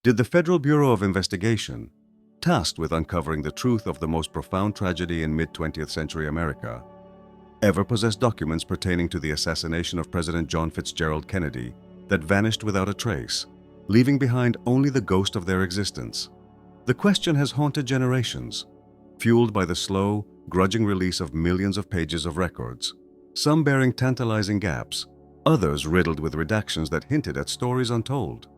Did the Federal Bureau of Investigation, tasked with uncovering the truth of the most profound tragedy in mid-20th century America, ever possess documents pertaining to the assassination of President John Fitzgerald Kennedy that vanished without a trace, leaving behind only the ghost of their existence? The question has haunted generations, fueled by the slow, grudging release of millions of pages of records, some bearing tantalizing gaps, others riddled with redactions that hinted at stories untold.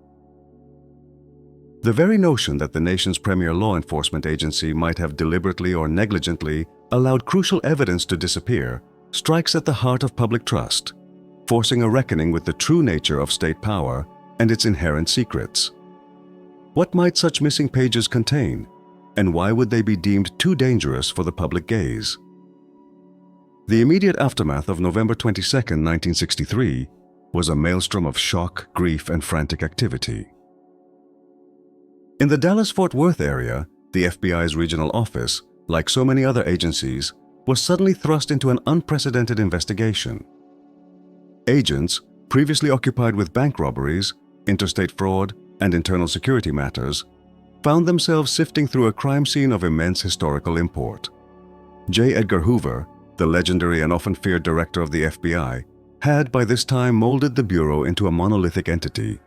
The very notion that the nation's premier law enforcement agency might have deliberately or negligently allowed crucial evidence to disappear strikes at the heart of public trust, forcing a reckoning with the true nature of state power and its inherent secrets. What might such missing pages contain, and why would they be deemed too dangerous for the public gaze? The immediate aftermath of November 22, 1963, was a maelstrom of shock, grief, and frantic activity. In the Dallas-Fort Worth area, the FBI's regional office, like so many other agencies, was suddenly thrust into an unprecedented investigation. Agents, previously occupied with bank robberies, interstate fraud, and internal security matters, found themselves sifting through a crime scene of immense historical import. J. Edgar Hoover, the legendary and often feared director of the FBI, had by this time molded the Bureau into a monolithic entity,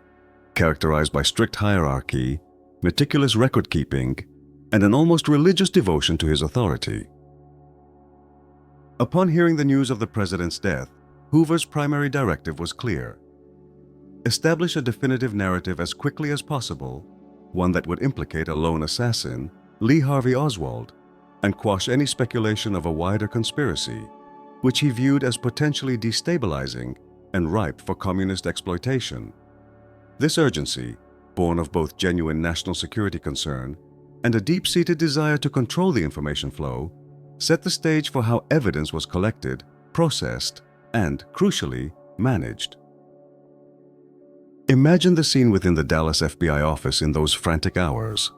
characterized by strict hierarchy, meticulous record-keeping, and an almost religious devotion to his authority. Upon hearing the news of the president's death, Hoover's primary directive was clear: establish a definitive narrative as quickly as possible, one that would implicate a lone assassin, Lee Harvey Oswald, and quash any speculation of a wider conspiracy, which he viewed as potentially destabilizing and ripe for communist exploitation. This urgency, born of both genuine national security concern and a deep-seated desire to control the information flow, set the stage for how evidence was collected, processed, and, crucially, managed. Imagine the scene within the Dallas FBI office in those frantic hours.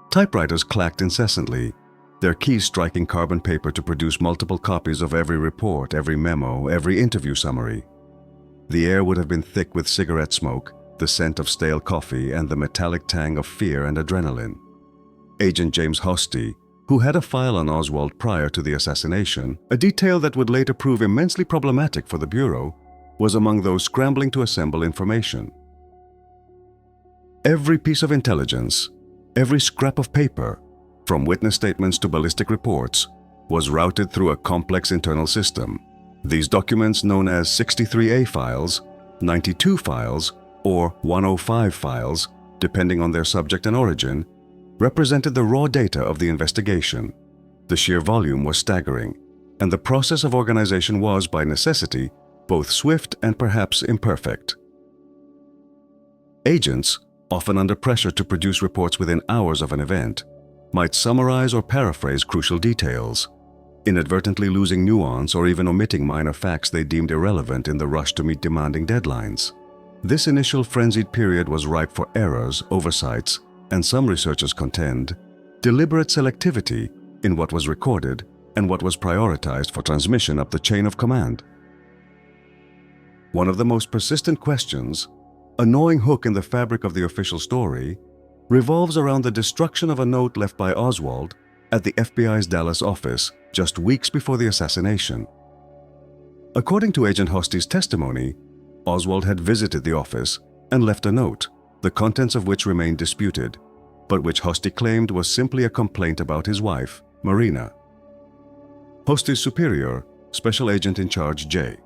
Typewriters clacked incessantly, their keys striking carbon paper to produce multiple copies of every report, every memo, every interview summary. The air would have been thick with cigarette smoke, the scent of stale coffee, and the metallic tang of fear and adrenaline. Agent James Hosty, who had a file on Oswald prior to the assassination, a detail that would later prove immensely problematic for the Bureau, was among those scrambling to assemble information. Every piece of intelligence, every scrap of paper, from witness statements to ballistic reports, was routed through a complex internal system. These documents, known as 63A files, 92 files, or 105 files, depending on their subject and origin, represented the raw data of the investigation. The sheer volume was staggering, and the process of organization was, by necessity, both swift and perhaps imperfect. Agents, often under pressure to produce reports within hours of an event, might summarize or paraphrase crucial details, inadvertently losing nuance or even omitting minor facts they deemed irrelevant in the rush to meet demanding deadlines. This initial frenzied period was ripe for errors, oversights, and some researchers contend, deliberate selectivity in what was recorded and what was prioritized for transmission up the chain of command. One of the most persistent questions, a gnawing hook in the fabric of the official story, revolves around the destruction of a note left by Oswald at the FBI's Dallas office just weeks before the assassination. According to Agent Hosty's testimony, Oswald had visited the office and left a note, the contents of which remained disputed, but which Hosty claimed was simply a complaint about his wife, Marina. Hosty's superior, Special Agent in Charge J.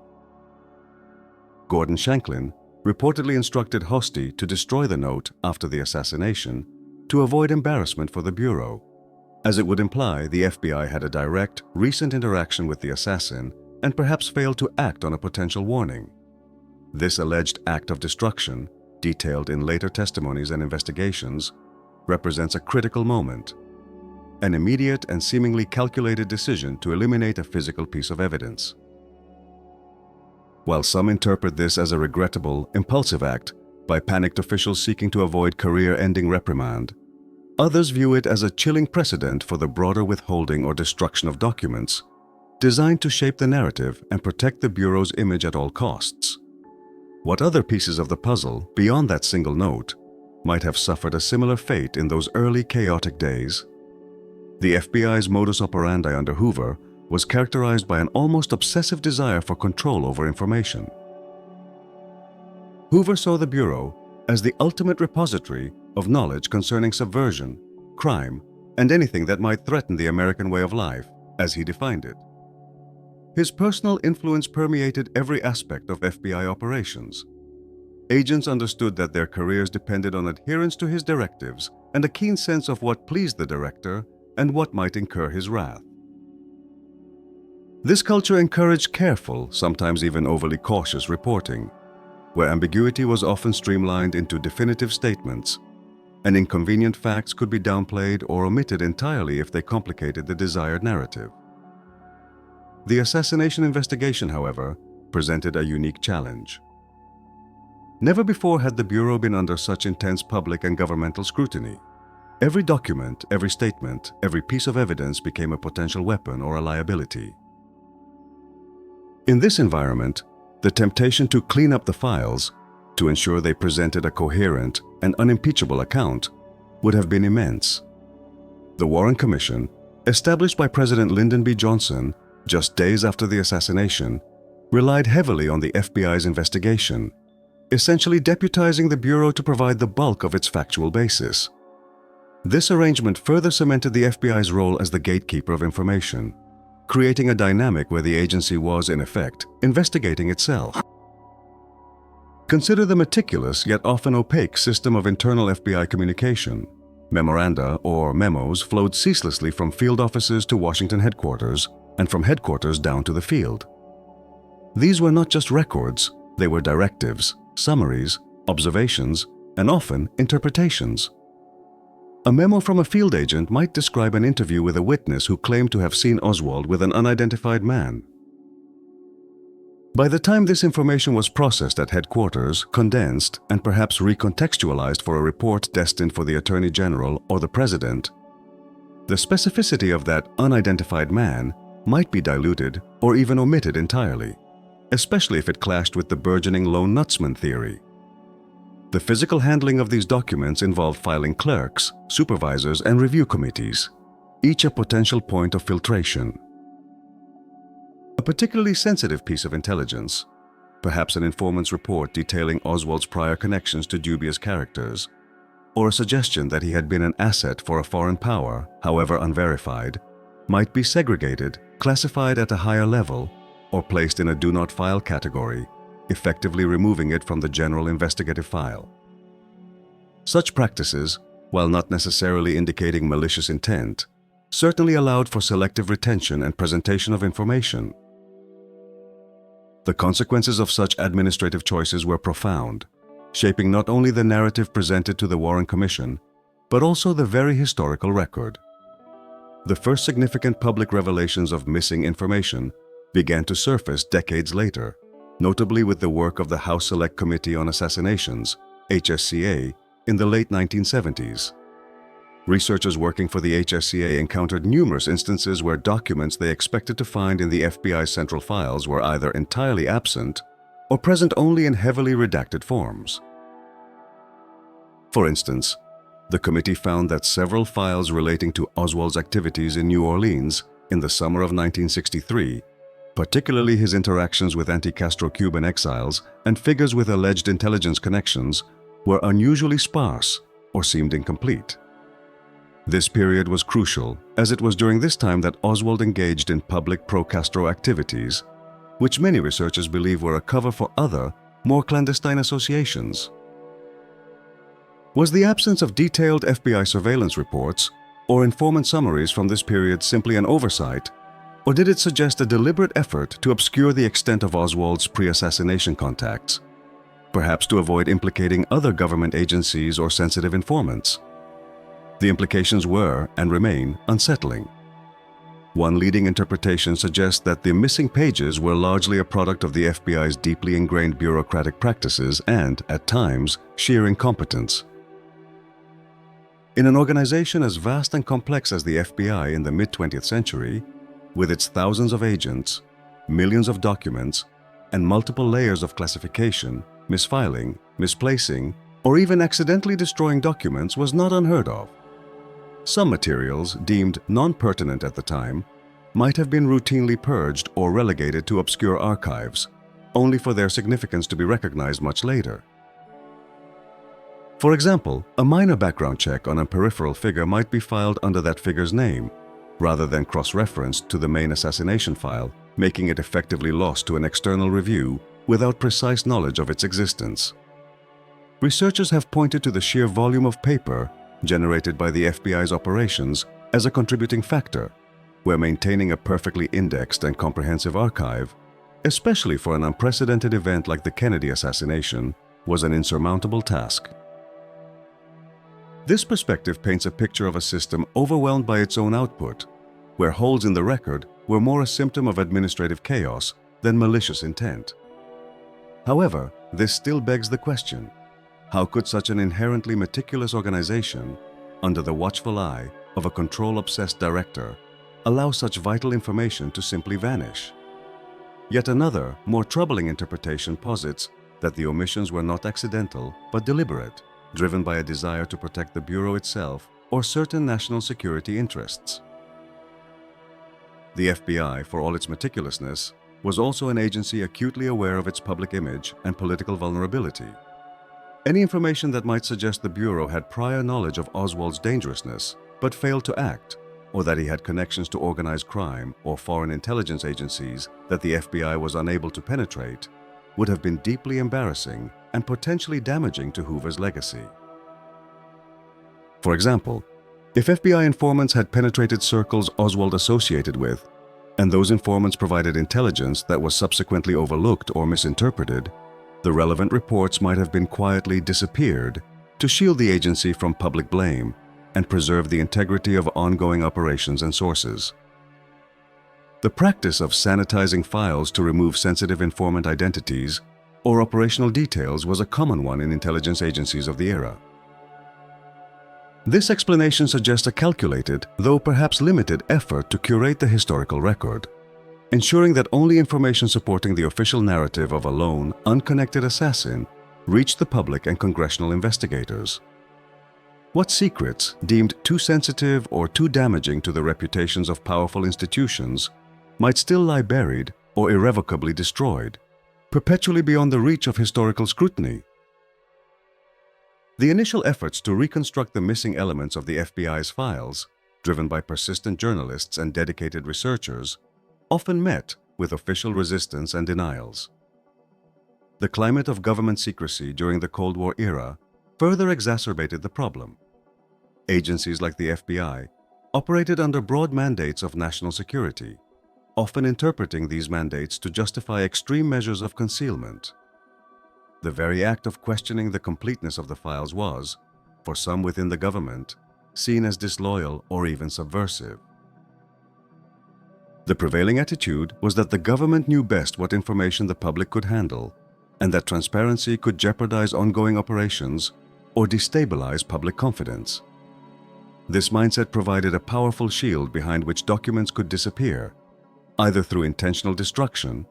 Gordon Shanklin, reportedly instructed Hosty to destroy the note after the assassination to avoid embarrassment for the Bureau, as it would imply the FBI had a direct, recent interaction with the assassin and perhaps failed to act on a potential warning. This alleged act of destruction, detailed in later testimonies and investigations, represents a critical moment, an immediate and seemingly calculated decision to eliminate a physical piece of evidence. While some interpret this as a regrettable, impulsive act by panicked officials seeking to avoid career-ending reprimand, others view it as a chilling precedent for the broader withholding or destruction of documents designed to shape the narrative and protect the Bureau's image at all costs. What other pieces of the puzzle, beyond that single note, might have suffered a similar fate in those early chaotic days. The FBI's modus operandi under Hoover was characterized by an almost obsessive desire for control over information. Hoover saw the Bureau as the ultimate repository of knowledge concerning subversion, crime, and anything that might threaten the American way of life, as he defined it. His personal influence permeated every aspect of FBI operations. Agents understood that their careers depended on adherence to his directives and a keen sense of what pleased the director and what might incur his wrath. This culture encouraged careful, sometimes even overly cautious reporting, where ambiguity was often streamlined into definitive statements, and inconvenient facts could be downplayed or omitted entirely if they complicated the desired narrative. The assassination investigation, however, presented a unique challenge. Never before had the Bureau been under such intense public and governmental scrutiny. Every document, every statement, every piece of evidence became a potential weapon or a liability. In this environment, the temptation to clean up the files, to ensure they presented a coherent and unimpeachable account, would have been immense. The Warren Commission, established by President Lyndon B. Johnson just days after the assassination, relied heavily on the FBI's investigation, essentially deputizing the Bureau to provide the bulk of its factual basis. This arrangement further cemented the FBI's role as the gatekeeper of information, creating a dynamic where the agency was, in effect, investigating itself. Consider the meticulous yet often opaque system of internal FBI communication. Memoranda, or memos, flowed ceaselessly from field offices to Washington headquarters, and from headquarters down to the field. These were not just records, they were directives, summaries, observations, and often interpretations. A memo from a field agent might describe an interview with a witness who claimed to have seen Oswald with an unidentified man. By the time this information was processed at headquarters, condensed, and perhaps recontextualized for a report destined for the Attorney General or the President, the specificity of that unidentified man might be diluted or even omitted entirely, especially if it clashed with the burgeoning lone nutsman theory. The physical handling of these documents involved filing clerks, supervisors, and review committees, each a potential point of filtration. A particularly sensitive piece of intelligence, perhaps an informant's report detailing Oswald's prior connections to dubious characters, or a suggestion that he had been an asset for a foreign power, however unverified, might be segregated, classified at a higher level, or placed in a do not file category, effectively removing it from the general investigative file. Such practices, while not necessarily indicating malicious intent, certainly allowed for selective retention and presentation of information. The consequences of such administrative choices were profound, shaping not only the narrative presented to the Warren Commission, but also the very historical record. The first significant public revelations of missing information began to surface decades later, notably with the work of the House Select Committee on Assassinations, HSCA, in the late 1970s. Researchers working for the HSCA encountered numerous instances where documents they expected to find in the FBI's central files were either entirely absent or present only in heavily redacted forms. For instance, the committee found that several files relating to Oswald's activities in New Orleans in the summer of 1963, particularly his interactions with anti-Castro Cuban exiles and figures with alleged intelligence connections, were unusually sparse or seemed incomplete. This period was crucial, as it was during this time that Oswald engaged in public pro-Castro activities, which many researchers believe were a cover for other, more clandestine associations. Was the absence of detailed FBI surveillance reports or informant summaries from this period simply an oversight, or did it suggest a deliberate effort to obscure the extent of Oswald's pre-assassination contacts, perhaps to avoid implicating other government agencies or sensitive informants? The implications were, and remain, unsettling. One leading interpretation suggests that the missing pages were largely a product of the FBI's deeply ingrained bureaucratic practices and, at times, sheer incompetence. In an organization as vast and complex as the FBI in the mid-20th century, with its thousands of agents, millions of documents, and multiple layers of classification, misfiling, misplacing, or even accidentally destroying documents was not unheard of. Some materials, deemed non-pertinent at the time, might have been routinely purged or relegated to obscure archives, only for their significance to be recognized much later. For example, a minor background check on a peripheral figure might be filed under that figure's name, rather than cross-referenced to the main assassination file, making it effectively lost to an external review without precise knowledge of its existence. Researchers have pointed to the sheer volume of paper generated by the FBI's operations as a contributing factor, where maintaining a perfectly indexed and comprehensive archive, especially for an unprecedented event like the Kennedy assassination, was an insurmountable task. This perspective paints a picture of a system overwhelmed by its own output, where holes in the record were more a symptom of administrative chaos than malicious intent. However, this still begs the question: how could such an inherently meticulous organization, under the watchful eye of a control-obsessed director, allow such vital information to simply vanish? Yet another, more troubling interpretation posits that the omissions were not accidental but deliberate, driven by a desire to protect the Bureau itself or certain national security interests. The FBI, for all its meticulousness, was also an agency acutely aware of its public image and political vulnerability. Any information that might suggest the Bureau had prior knowledge of Oswald's dangerousness but failed to act, or that he had connections to organized crime or foreign intelligence agencies that the FBI was unable to penetrate, would have been deeply embarrassing and potentially damaging to Hoover's legacy. For example, if FBI informants had penetrated circles Oswald associated with, and those informants provided intelligence that was subsequently overlooked or misinterpreted, the relevant reports might have been quietly disappeared to shield the agency from public blame and preserve the integrity of ongoing operations and sources. The practice of sanitizing files to remove sensitive informant identities or operational details was a common one in intelligence agencies of the era. This explanation suggests a calculated, though perhaps limited, effort to curate the historical record, ensuring that only information supporting the official narrative of a lone, unconnected assassin reached the public and congressional investigators. What secrets, deemed too sensitive or too damaging to the reputations of powerful institutions, might still lie buried or irrevocably destroyed, perpetually beyond the reach of historical scrutiny? The initial efforts to reconstruct the missing elements of the FBI's files, driven by persistent journalists and dedicated researchers, often met with official resistance and denials. The climate of government secrecy during the Cold War era further exacerbated the problem. Agencies like the FBI operated under broad mandates of national security, often interpreting these mandates to justify extreme measures of concealment. The very act of questioning the completeness of the files was, for some within the government, seen as disloyal or even subversive. The prevailing attitude was that the government knew best what information the public could handle, and that transparency could jeopardize ongoing operations or destabilize public confidence. This mindset provided a powerful shield behind which documents could disappear, either through intentional destruction,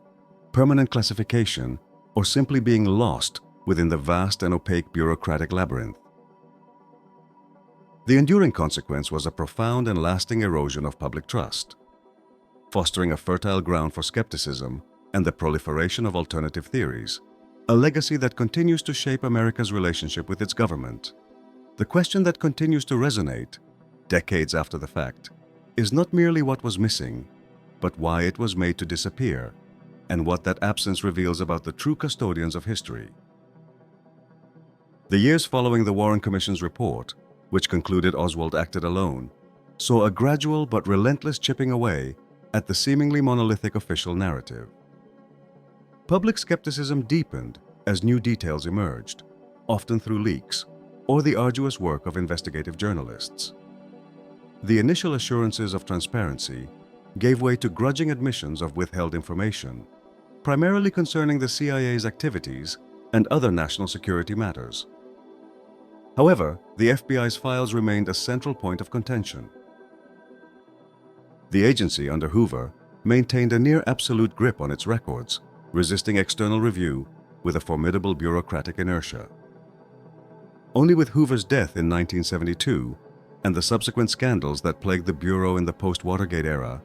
permanent classification, or simply being lost within the vast and opaque bureaucratic labyrinth. The enduring consequence was a profound and lasting erosion of public trust, fostering a fertile ground for skepticism and the proliferation of alternative theories, a legacy that continues to shape America's relationship with its government. The question that continues to resonate, decades after the fact, is not merely what was missing, but why it was made to disappear, and what that absence reveals about the true custodians of history. The years following the Warren Commission's report, which concluded Oswald acted alone, saw a gradual but relentless chipping away at the seemingly monolithic official narrative. Public skepticism deepened as new details emerged, often through leaks or the arduous work of investigative journalists. The initial assurances of transparency gave way to grudging admissions of withheld information, primarily concerning the CIA's activities and other national security matters. However, the FBI's files remained a central point of contention. The agency under Hoover maintained a near-absolute grip on its records, resisting external review with a formidable bureaucratic inertia. Only with Hoover's death in 1972 and the subsequent scandals that plagued the Bureau in the post-Watergate era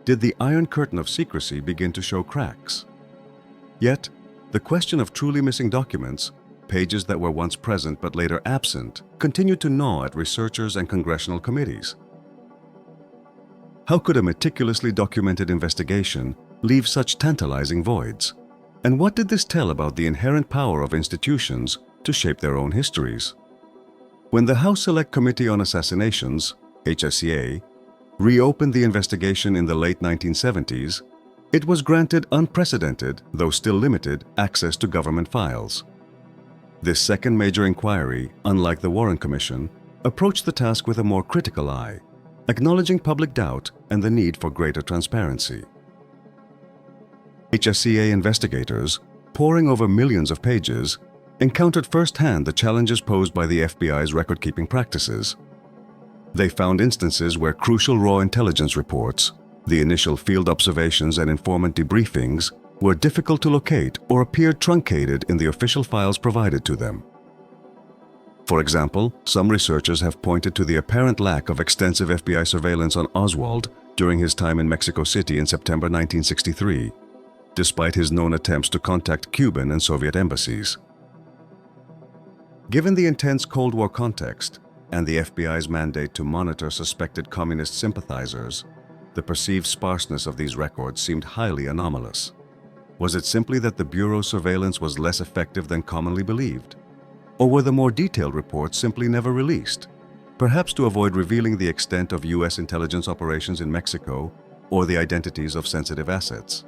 did the Iron Curtain of secrecy begin to show cracks. Yet, the question of truly missing documents, pages that were once present but later absent, continued to gnaw at researchers and congressional committees. How could a meticulously documented investigation leave such tantalizing voids? And what did this tell about the inherent power of institutions to shape their own histories? When the House Select Committee on Assassinations, HSCA, reopened the investigation in the late 1970s, it was granted unprecedented, though still limited, access to government files. This second major inquiry, unlike the Warren Commission, approached the task with a more critical eye, acknowledging public doubt and the need for greater transparency. HSCA investigators, poring over millions of pages, encountered firsthand the challenges posed by the FBI's record-keeping practices. They found instances where crucial raw intelligence reports, the initial field observations and informant debriefings, were difficult to locate or appeared truncated in the official files provided to them. For example, some researchers have pointed to the apparent lack of extensive FBI surveillance on Oswald during his time in Mexico City in September 1963, despite his known attempts to contact Cuban and Soviet embassies. Given the intense Cold War context and the FBI's mandate to monitor suspected communist sympathizers, the perceived sparseness of these records seemed highly anomalous. Was it simply that the Bureau's surveillance was less effective than commonly believed? Or were the more detailed reports simply never released, perhaps to avoid revealing the extent of U.S. intelligence operations in Mexico or the identities of sensitive assets?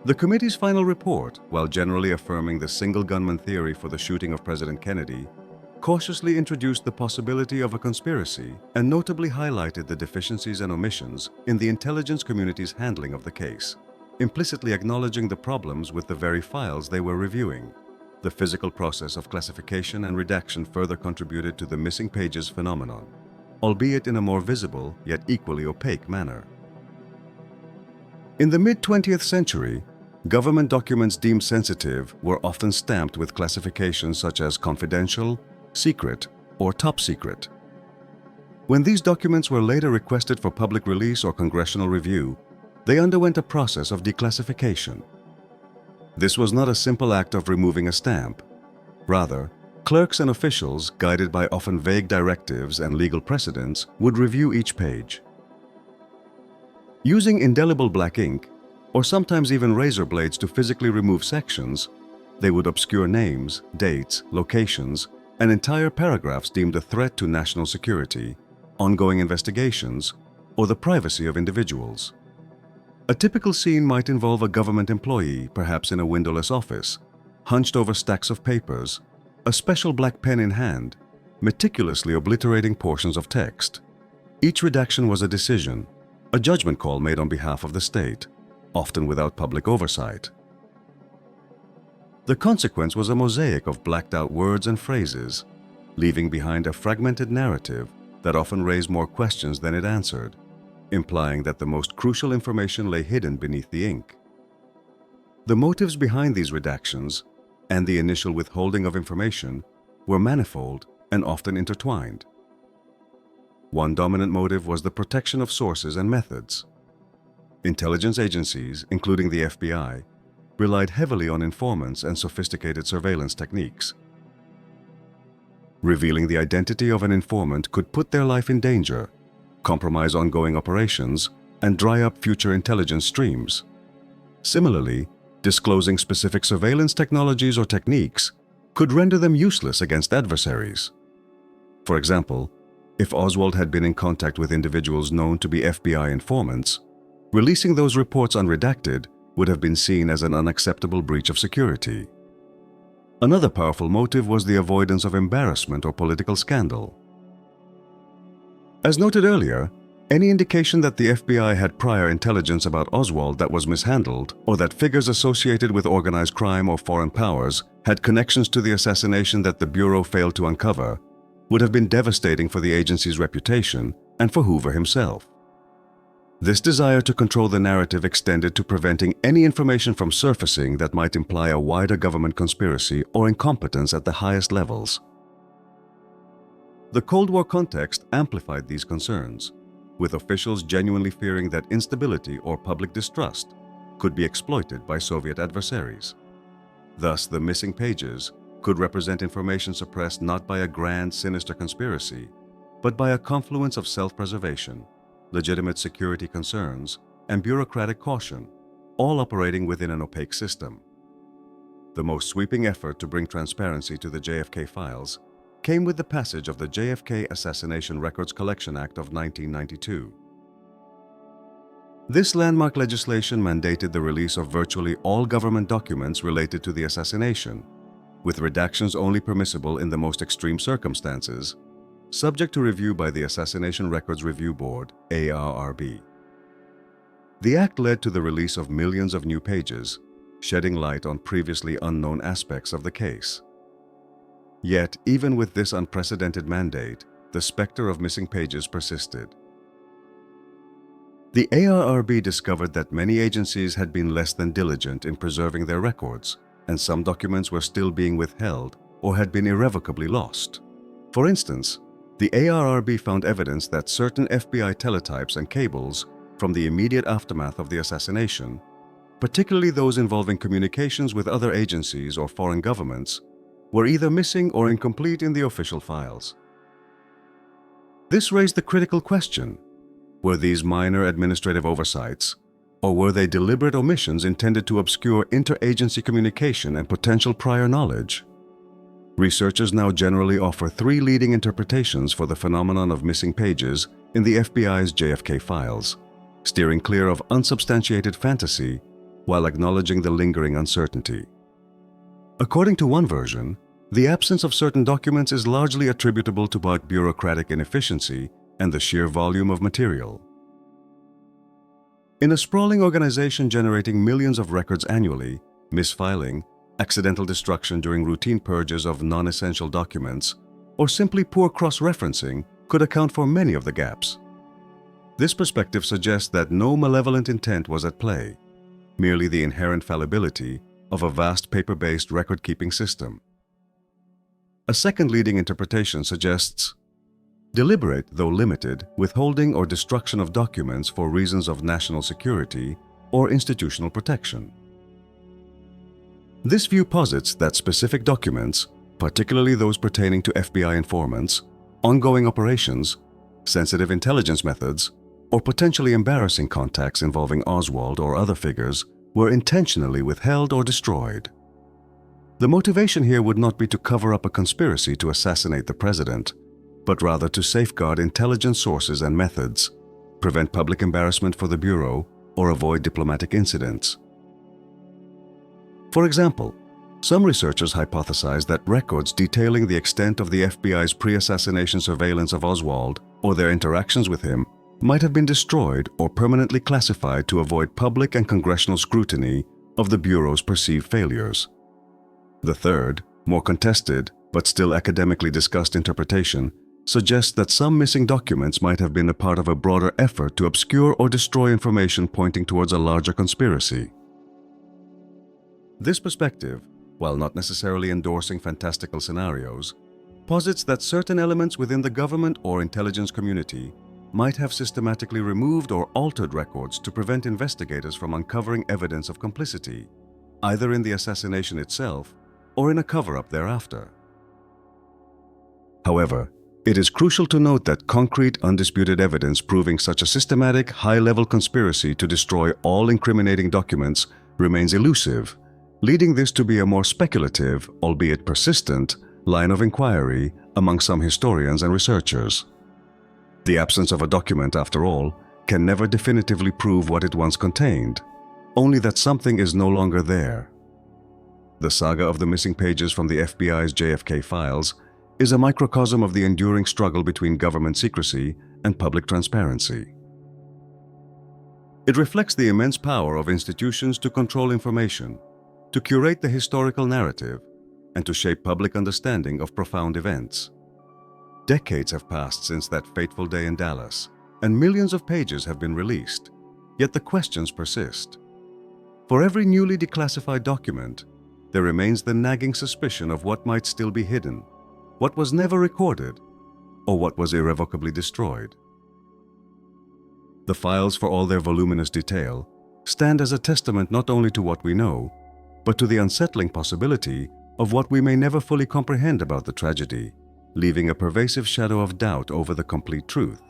The committee's final report, while generally affirming the single gunman theory for the shooting of President Kennedy, cautiously introduced the possibility of a conspiracy and notably highlighted the deficiencies and omissions in the intelligence community's handling of the case, implicitly acknowledging the problems with the very files they were reviewing. The physical process of classification and redaction further contributed to the missing pages phenomenon, albeit in a more visible yet equally opaque manner. In the mid-20th century, government documents deemed sensitive were often stamped with classifications such as confidential, secret, or top secret. When these documents were later requested for public release or congressional review, they underwent a process of declassification. This was not a simple act of removing a stamp. Rather, clerks and officials, guided by often vague directives and legal precedents, would review each page. Using indelible black ink, or sometimes even razor blades to physically remove sections, they would obscure names, dates, locations, and entire paragraphs deemed a threat to national security, ongoing investigations, or the privacy of individuals. A typical scene might involve a government employee, perhaps in a windowless office, hunched over stacks of papers, a special black pen in hand, meticulously obliterating portions of text. Each redaction was a decision, a judgment call made on behalf of the state, often without public oversight. The consequence was a mosaic of blacked-out words and phrases, leaving behind a fragmented narrative that often raised more questions than it answered, implying that the most crucial information lay hidden beneath the ink. The motives behind these redactions and the initial withholding of information were manifold and often intertwined. One dominant motive was the protection of sources and methods. Intelligence agencies, including the FBI, relied heavily on informants and sophisticated surveillance techniques. Revealing the identity of an informant could put their life in danger, compromise ongoing operations, and dry up future intelligence streams. Similarly, disclosing specific surveillance technologies or techniques could render them useless against adversaries. For example, if Oswald had been in contact with individuals known to be FBI informants, releasing those reports unredacted would have been seen as an unacceptable breach of security. Another powerful motive was the avoidance of embarrassment or political scandal. As noted earlier, any indication that the FBI had prior intelligence about Oswald that was mishandled, or that figures associated with organized crime or foreign powers had connections to the assassination that the Bureau failed to uncover, would have been devastating for the agency's reputation and for Hoover himself. This desire to control the narrative extended to preventing any information from surfacing that might imply a wider government conspiracy or incompetence at the highest levels. The Cold War context amplified these concerns, with officials genuinely fearing that instability or public distrust could be exploited by Soviet adversaries. Thus, the missing pages could represent information suppressed not by a grand, sinister conspiracy, but by a confluence of self-preservation, legitimate security concerns, and bureaucratic caution, all operating within an opaque system. The most sweeping effort to bring transparency to the JFK files came with the passage of the JFK Assassination Records Collection Act of 1992. This landmark legislation mandated the release of virtually all government documents related to the assassination, with redactions only permissible in the most extreme circumstances, subject to review by the Assassination Records Review Board, ARRB. The act led to the release of millions of new pages, shedding light on previously unknown aspects of the case. Yet, even with this unprecedented mandate, the specter of missing pages persisted. The ARRB discovered that many agencies had been less than diligent in preserving their records, and some documents were still being withheld or had been irrevocably lost. For instance, the ARRB found evidence that certain FBI teletypes and cables from the immediate aftermath of the assassination, particularly those involving communications with other agencies or foreign governments, were either missing or incomplete in the official files. This raised the critical question: were these minor administrative oversights, or were they deliberate omissions intended to obscure interagency communication and potential prior knowledge? Researchers now generally offer three leading interpretations for the phenomenon of missing pages in the FBI's JFK files, steering clear of unsubstantiated fantasy while acknowledging the lingering uncertainty. According to one version, the absence of certain documents is largely attributable to both bureaucratic inefficiency and the sheer volume of material. In a sprawling organization generating millions of records annually, misfiling, accidental destruction during routine purges of non-essential documents, or simply poor cross-referencing could account for many of the gaps. This perspective suggests that no malevolent intent was at play, merely the inherent fallibility of a vast paper-based record-keeping system. A second leading interpretation suggests deliberate, though limited, withholding or destruction of documents for reasons of national security or institutional protection. This view posits that specific documents, particularly those pertaining to FBI informants, ongoing operations, sensitive intelligence methods, or potentially embarrassing contacts involving Oswald or other figures, were intentionally withheld or destroyed. The motivation here would not be to cover up a conspiracy to assassinate the president, but rather to safeguard intelligence sources and methods, prevent public embarrassment for the Bureau, or avoid diplomatic incidents. For example, some researchers hypothesize that records detailing the extent of the FBI's pre-assassination surveillance of Oswald or their interactions with him might have been destroyed or permanently classified to avoid public and congressional scrutiny of the Bureau's perceived failures. The third, more contested, but still academically discussed interpretation suggests that some missing documents might have been a part of a broader effort to obscure or destroy information pointing towards a larger conspiracy. This perspective, while not necessarily endorsing fantastical scenarios, posits that certain elements within the government or intelligence community might have systematically removed or altered records to prevent investigators from uncovering evidence of complicity, either in the assassination itself or in a cover-up thereafter. However, it is crucial to note that concrete, undisputed evidence proving such a systematic, high-level conspiracy to destroy all incriminating documents remains elusive, leading this to be a more speculative, albeit persistent, line of inquiry among some historians and researchers. The absence of a document, after all, can never definitively prove what it once contained, only that something is no longer there. The saga of the missing pages from the FBI's JFK files is a microcosm of the enduring struggle between government secrecy and public transparency. It reflects the immense power of institutions to control information, to curate the historical narrative, and to shape public understanding of profound events. Decades have passed since that fateful day in Dallas, and millions of pages have been released, yet the questions persist. For every newly declassified document, there remains the nagging suspicion of what might still be hidden, what was never recorded, or what was irrevocably destroyed. The files, for all their voluminous detail, stand as a testament not only to what we know, but to the unsettling possibility of what we may never fully comprehend about the tragedy, leaving a pervasive shadow of doubt over the complete truth.